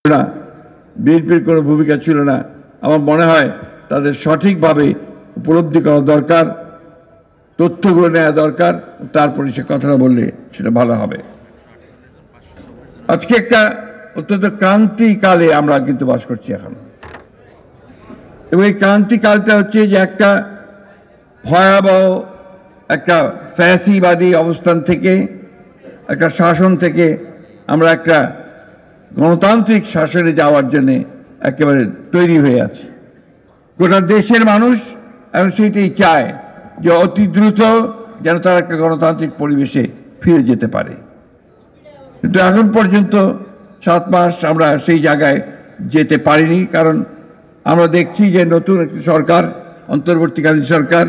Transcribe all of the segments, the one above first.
না, বিএনপির কোনো ভূমিকা ছিল না। আমার মনে হয় তাদের সঠিকভাবে উপলব্ধি করা দরকার, তথ্যগুলো নেওয়া দরকার, তারপরে সে কথাটা বললে সেটা ভালো হবে। আজকে একটা অত্যন্ত ক্রান্তিকালে আমরা কিন্তু বাস করছি এখন, এবং এই ক্রান্তিকালটা হচ্ছে যে একটা ভয়াবহ একটা ফ্যাসিবাদী অবস্থান থেকে, একটা শাসন থেকে আমরা একটা গণতান্ত্রিক শাসনে যাওয়ার জন্য একেবারে তৈরি হয়ে আছে। গোটা দেশের মানুষ এখন সেইটাই চায় যে অতি দ্রুত যেন তারা একটা গণতান্ত্রিক পরিবেশে ফিরে যেতে পারে। কিন্তু এখন পর্যন্ত 7 মাস আমরা সেই জায়গায় যেতে পারিনি, কারণ আমরা দেখছি যে নতুন একটি সরকার, অন্তর্বর্তীকালীন সরকার,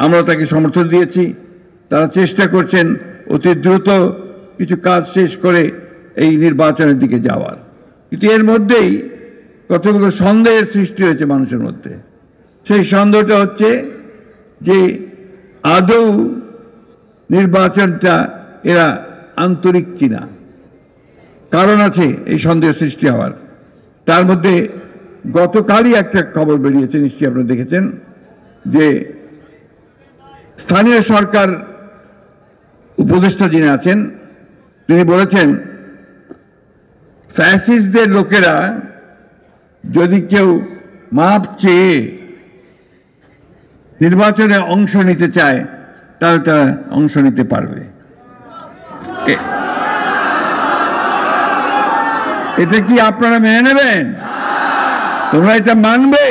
আমরা তাকে সমর্থন দিয়েছি। তারা চেষ্টা করছেন অতি দ্রুত কিছু কাজ শেষ করে এই নির্বাচনের দিকে যাওয়ার। কিন্তু এর মধ্যেই কতগুলো সন্দেহের সৃষ্টি হয়েছে মানুষের মধ্যে। সেই সন্দেহটা হচ্ছে যে আদৌ নির্বাচনটা এরা আন্তরিক কিনা। কারণ আছে এই সন্দেহ সৃষ্টি হওয়ার। তার মধ্যে গতকালই একটা খবর বেরিয়েছে, নিশ্চয়ই আপনারা দেখেছেন, যে স্থানীয় সরকার উপদেষ্টা যিনি আছেন তিনি বলেছেন ফ্যাসিস্টদের লোকেরা যদি কেউ মাপ চেয়ে নির্বাচনে অংশ নিতে চায় তাহলে তারা অংশ নিতে পারবে। এটা কি আপনারা মেনে নেবেন? তোমরা এটা মানবে?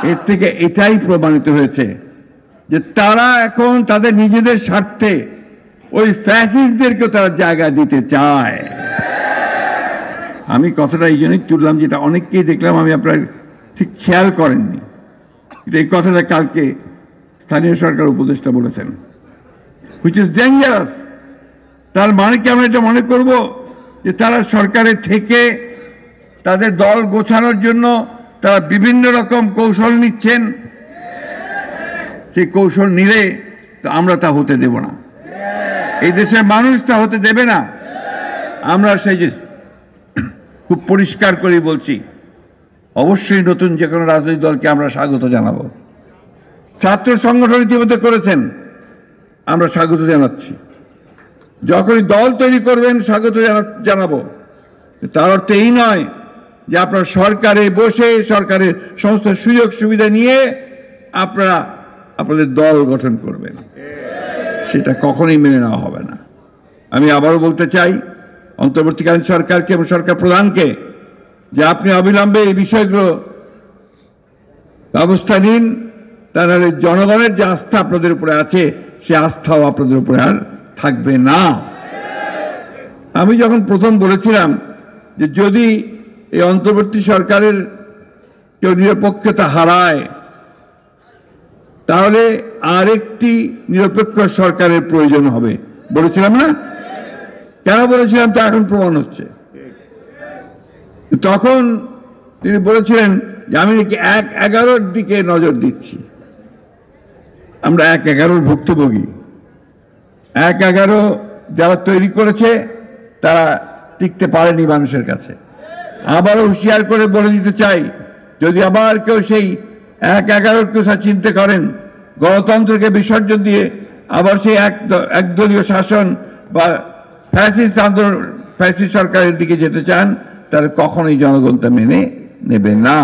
এর থেকে এটাই প্রমাণিত হয়েছে যে তারা এখন তাদের নিজেদের স্বার্থে ওই ফ্যাসিস্টদেরকে তারা জায়গা দিতে চায়। আমি কথাটা এই জন্যই তুললাম, যেটা অনেককেই দেখলাম, আমি আপনারা ঠিক খেয়াল করেননি। এই কথাটা কালকে স্থানীয় সরকার উপদেষ্টা বলেছেন, হুইচ ইজ ডেঞ্জারাস। তার মানে কি আমরা এটা মনে করব যে তারা সরকারে থেকে তাদের দল গোছানোর জন্য তারা বিভিন্ন রকম কৌশল নিচ্ছেন? সেই কৌশল নিলে তো আমরা তা হতে দেব না, এই দেশের মানুষ তা হতে দেবে না। আমরা সেই যে খুব পরিষ্কার করে বলছি, অবশ্যই নতুন যে কোনো রাজনৈতিক দলকে আমরা স্বাগত জানাবো। ছাত্র সংগঠন ইতিমধ্যে করেছেন, আমরা স্বাগত জানাচ্ছি। যখনই দল তৈরি করবেন স্বাগত জানাবো। তার অর্থ এই নয় যে আপনারা সরকারে বসে সরকারের সমস্ত সুযোগ সুবিধা নিয়ে আপনারা আপনাদের দল গঠন করবেন, সেটা কখনোই মেনে নেওয়া হবে না। আমি আবারও বলতে চাই অন্তর্বর্তীকালীন সরকারকে এবং সরকার প্রধানকে যে আপনি অবিলম্বে এই বিষয়গুলো ব্যবস্থা নিন, তাহলে জনগণের যে আস্থা আপনাদের উপরে আছে সে আস্থাও আপনাদের উপরে আর থাকবে না। আমি যখন প্রথম বলেছিলাম যে যদি এই অন্তর্বর্তী সরকারের কেউ নিরপেক্ষতা হারায় তাহলে আরেকটি নিরপেক্ষ সরকারের প্রয়োজন হবে বলেছিলাম না? কেন বলেছিলাম তা এখন প্রমাণ হচ্ছে। তখন তিনি বলেছিলেন যে আমি নাকি 1-11 দিকে নজর দিচ্ছি। আমরা 1-11 ভুক্তভোগী। 1-11 যারা তৈরি করেছে তারা টিকতে পারেনি মানুষের কাছে। আবারও হুঁশিয়ার করে বলে দিতে চাই, যদি আবার কেউ সেই 1-11 কথা চিন্তা করেন, গণতন্ত্রকে বিসর্জন দিয়ে আবার সেই একদলীয় শাসন বা ফ্যাসিস্ট আন্দোলন, ফ্যাসিস্ট সরকারের দিকে যেতে চান, তাহলে কখনোই জনগণ তা মেনে নেবে না।